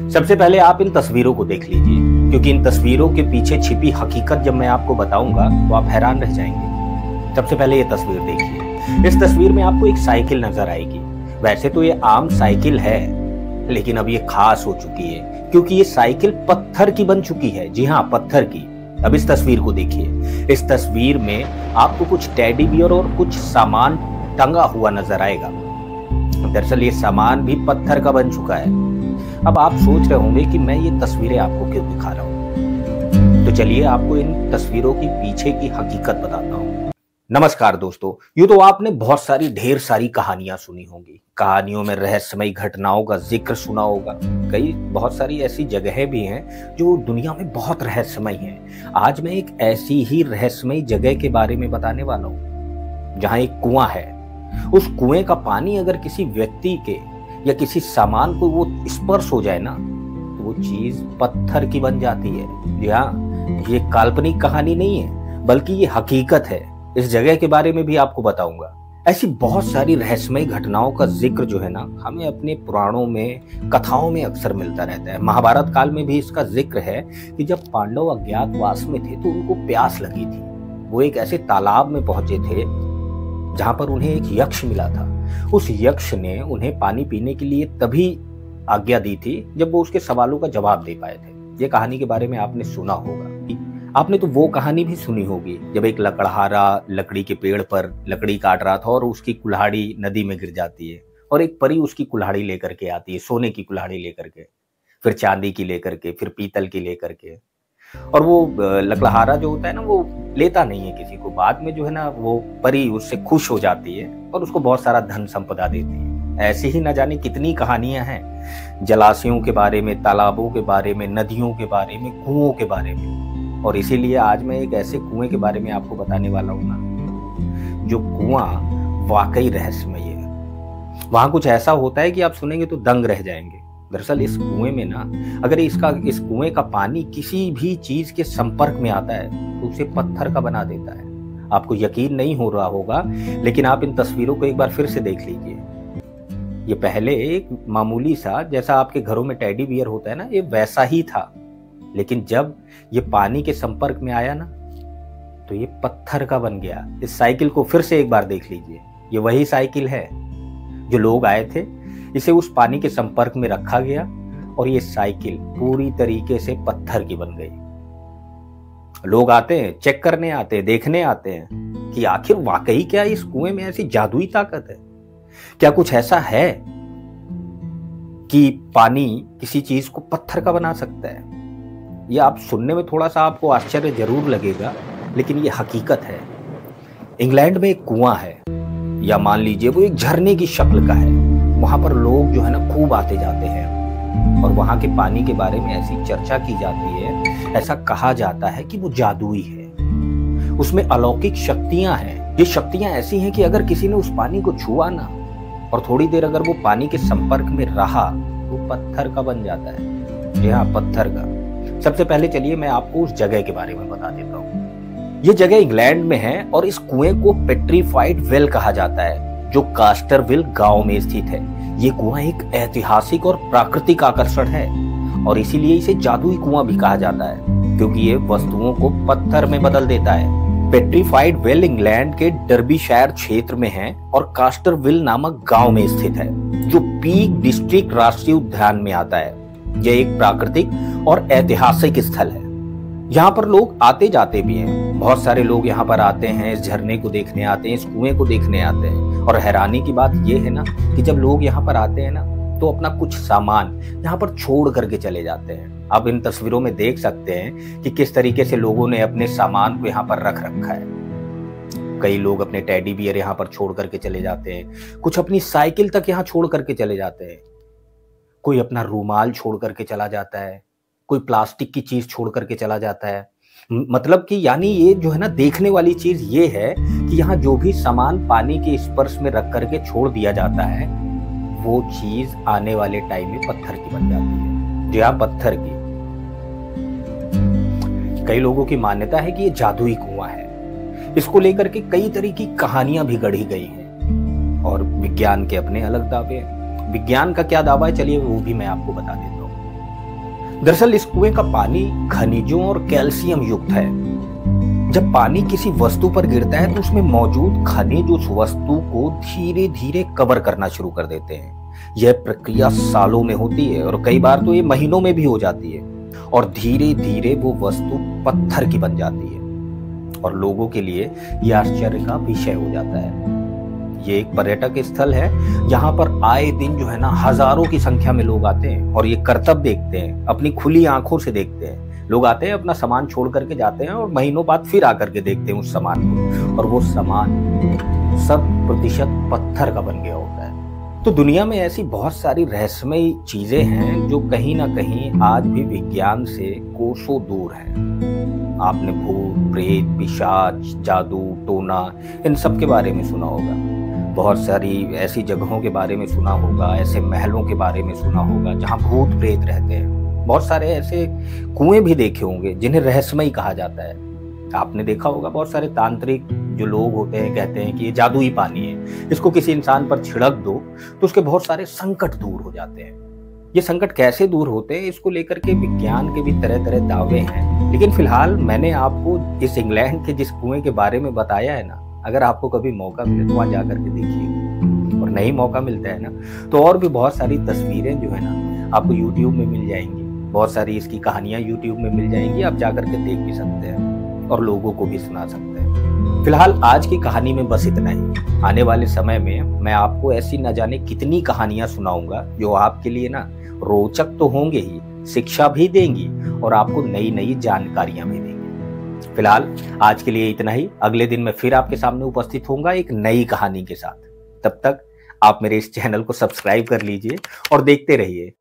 सबसे पहले आप इन तस्वीरों को देख लीजिए, क्योंकि इन तस्वीरों के पीछे छिपी हकीकत जब मैं आपको बताऊंगा तो आप हैरान रह जाएंगे। सबसे पहले ये तस्वीर देखिए। इस तस्वीर में आपको एक साइकिल नजर आएगी। वैसे तो ये आम साइकिल है, लेकिन अब ये खास हो चुकी है क्योंकि ये साइकिल पत्थर की बन चुकी है। जी हाँ, पत्थर की। अब इस तस्वीर को देखिए। इस तस्वीर में आपको कुछ टेडी बियर और कुछ सामान टंगा हुआ नजर आएगा। दरअसल ये सामान भी पत्थर का बन चुका है। अब आप सोच रहे होंगे कि मैं ये तस्वीरें आपको क्यों दिखा रहा हूँ, तो चलिए आपको इन तस्वीरों की पीछे की हकीकत बताता हूँ। नमस्कार दोस्तों, यूं तो आपने बहुत सारी ढेर सारी कहानियां सुनी होंगी। कहानियों में रहस्यमयी घटनाओं का जिक्र सुना होगा। बहुत सारी ऐसी जगहें भी हैं जो दुनिया में बहुत रहस्यमयी हैं। आज मैं एक ऐसी ही रहस्यमयी जगह के बारे में बताने वाला हूँ जहाँ एक कुआं है। उस कुएं का पानी अगर किसी व्यक्ति के या किसी सामान को वो स्पर्श हो जाए ना, तो वो चीज पत्थर की बन जाती है। जी हाँ, ये काल्पनिक कहानी नहीं है, बल्कि ये हकीकत है। इस जगह के बारे में भी आपको बताऊंगा। ऐसी बहुत सारी रहस्यमयी घटनाओं का जिक्र जो है ना, हमें अपने पुराणों में, कथाओं में अक्सर मिलता रहता है। महाभारत काल में भी इसका जिक्र है कि जब पांडव अज्ञातवास में थे तो उनको प्यास लगी थी। वो एक ऐसे तालाब में पहुंचे थे जहां पर उन्हें एक यक्ष मिला था। उस यक्ष ने उन्हें पानी पीने के लिए तभी आज्ञा दी थी जब वो उसके सवालों का जवाब दे पाए थे। ये कहानी के बारे में आपने सुना होगा। आपने तो वो कहानी भी सुनी होगी जब एक लकड़हारा लकड़ी के पेड़ पर लकड़ी काट रहा था और उसकी कुल्हाड़ी नदी में गिर जाती है और एक परी उसकी कुल्हाड़ी लेकर के आती है, सोने की कुल्हाड़ी लेकर के, फिर चांदी की लेकर के, फिर पीतल की लेकर के। और वो लकड़हारा जो होता है ना, वो लेता नहीं है किसी को। बाद में जो है ना, वो परी उससे खुश हो जाती है और उसको बहुत सारा धन संपदा देती है। ऐसी ही न जाने कितनी कहानियां हैं, जलाशयों के बारे में, तालाबों के बारे में, नदियों के बारे में, कुओं के बारे में। और इसीलिए आज मैं एक ऐसे कुएं के बारे में आपको बताने वाला हूं ना, जो कुआं वाकई रहस्यमय है। वहां कुछ ऐसा होता है कि आप सुनेंगे तो दंग रह जाएंगे। दरअसल इस कुएं में ना, अगर इस कुएं का पानी किसी भी चीज के संपर्क में आता है तो उसे पत्थर का बना देता है। आपको यकीन नहीं हो रहा होगा, लेकिन आप इन तस्वीरों को एक बार फिर से देख लीजिए। ये पहले एक मामूली सा, जैसा आपके घरों में टेडी बियर होता है ना, ये वैसा ही था। लेकिन जब ये पानी के संपर्क में आया ना, तो ये पत्थर का बन गया। इस साइकिल को फिर से एक बार देख लीजिए। ये वही साइकिल है जो लोग आए थे, इसे उस पानी के संपर्क में रखा गया और ये साइकिल पूरी तरीके से पत्थर की बन गई। लोग आते हैं, चेक करने आते हैं, देखने आते हैं कि आखिर वाकई क्या इस कुएं में ऐसी जादुई ताकत है? क्या कुछ ऐसा है कि पानी किसी चीज को पत्थर का बना सकता है? ये आप सुनने में थोड़ा सा आपको आश्चर्य जरूर लगेगा, लेकिन ये हकीकत है। इंग्लैंड में एक कुआं है, या मान लीजिए वो एक झरने की शक्ल का है। वहां पर लोग जो है ना, खूब आते जाते हैं और वहां के पानी के बारे में ऐसी चर्चा की जाती है, ऐसा कहा जाता है कि वो जादुई है, उसमें अलौकिक शक्तियां हैं। ये शक्तियां ऐसी हैं कि अगर किसी ने उस पानी को छुआ ना और थोड़ी देर अगर वो पानी के संपर्क में रहा तो पत्थर का बन जाता है। जी हाँ, पत्थर का। सबसे पहले चलिए मैं आपको उस जगह के बारे में बता देता हूँ। ये जगह इंग्लैंड में है और इस कुएं को पेट्रीफाइड वेल कहा जाता है, जो कास्टरविल गांव में स्थित है। ये कुआं एक ऐतिहासिक और प्राकृतिक आकर्षण है और इसीलिए इसे जादुई कुआं भी कहा जाता है, क्योंकि ये वस्तुओं को पत्थर में बदल देता है। पेट्रीफाइड वेल इंग्लैंड के डर्बीशायर क्षेत्र में है और कास्टरविल नामक गांव में स्थित है, जो पीक डिस्ट्रिक्ट राष्ट्रीय उद्यान में आता है। यह एक प्राकृतिक और ऐतिहासिक स्थल है। यहाँ पर लोग आते जाते भी हैं। बहुत सारे लोग यहाँ पर आते हैं, इस झरने को देखने आते हैं, इस कुएं को देखने आते हैं। और हैरानी की बात यह है ना कि जब लोग यहाँ पर आते हैं ना, तो अपना कुछ सामान यहाँ पर छोड़ करके चले जाते हैं। आप इन तस्वीरों में देख सकते हैं कि किस तरीके से लोगों ने अपने सामान को यहाँ पर रख रखा है। कई लोग अपने टेडी बियर यहाँ पर छोड़ करके चले जाते हैं, कुछ अपनी साइकिल तक यहाँ छोड़ करके चले जाते हैं, कोई अपना रूमाल छोड़ करके चला जाता है, कोई प्लास्टिक की चीज छोड़ करके चला जाता है। मतलब कि यानी ये जो है ना, देखने वाली चीज ये है कि यहाँ जो भी सामान पानी के स्पर्श में रख करके छोड़ दिया जाता है, वो चीज आने वाले टाइम में पत्थर की बन जाती है। जी हाँ, पत्थर की। कई लोगों की मान्यता है कि ये जादुई कुआं है। इसको लेकर के कई तरह की कहानियां भी गढ़ी गई हैं और विज्ञान के अपने अलग दावे हैं। विज्ञान का क्या दावा है, चलिए वो भी मैं आपको बता देता हूँ। दरअसल इस कुएं का पानी खनिजों और कैल्शियम युक्त है। जब पानी किसी वस्तु पर गिरता है तो उसमें मौजूद खनिज उस वस्तु को धीरे धीरे कवर करना शुरू कर देते हैं। यह प्रक्रिया सालों में होती है और कई बार तो ये महीनों में भी हो जाती है और धीरे धीरे वो वस्तु पत्थर की बन जाती है और लोगों के लिए यह आश्चर्य का विषय हो जाता है। ये एक पर्यटक स्थल है जहां पर आए दिन जो है ना हजारों की संख्या में लोग आते हैं और ये करतब देखते हैं, अपनी खुली आंखों से देखते हैं। लोग आते हैं, अपना सामान छोड़ करके जाते हैं और महीनों बाद फिर आकर के देखते हैं उस सामान को, और वो सामान 100% पत्थर का बन गया होता है। तो दुनिया में ऐसी बहुत सारी रहस्यमयी चीजें हैं जो कहीं ना कहीं आज भी विज्ञान से कोसों दूर हैं। आपने भूत, प्रेत, पिशाच, जादू, टोना, इन सब के बारे में सुना होगा। बहुत सारी ऐसी जगहों के बारे में सुना होगा, ऐसे महलों के बारे में सुना होगा जहां भूत प्रेत रहते हैं। बहुत सारे ऐसे कुएं भी देखे होंगे जिन्हें रहस्यमयी कहा जाता है। आपने देखा होगा बहुत सारे तांत्रिक जो लोग होते हैं कहते हैं कि ये जादुई पानी है, इसको किसी इंसान पर छिड़क दो तो उसके बहुत सारे संकट दूर हो जाते हैं। ये संकट कैसे दूर होते हैं इसको लेकर के विज्ञान के भी तरह तरह दावे हैं, लेकिन फिलहाल मैंने आपको इस इंग्लैंड के जिस कुएं के बारे में बताया है ना, अगर आपको कभी मौका मिले तो वहां जाकर के देखिए, और नहीं मौका मिलता है ना तो और भी बहुत सारी तस्वीरें जो है ना आपको YouTube में मिल जाएंगी, बहुत सारी इसकी कहानियां YouTube में मिल जाएंगी, आप जाकर के देख भी सकते हैं और लोगों को भी सुना सकते हैं। फिलहाल आज की कहानी में बस इतना ही। आने वाले समय में मैं आपको ऐसी न जाने कितनी कहानियां सुनाऊंगा जो आपके लिए ना रोचक तो होंगे ही, शिक्षा भी देंगी और आपको नई नई जानकारियां भी देंगी। फिलहाल आज के लिए इतना ही। अगले दिन मैं फिर आपके सामने उपस्थित होऊंगा एक नई कहानी के साथ। तब तक आप मेरे इस चैनल को सब्सक्राइब कर लीजिए और देखते रहिए।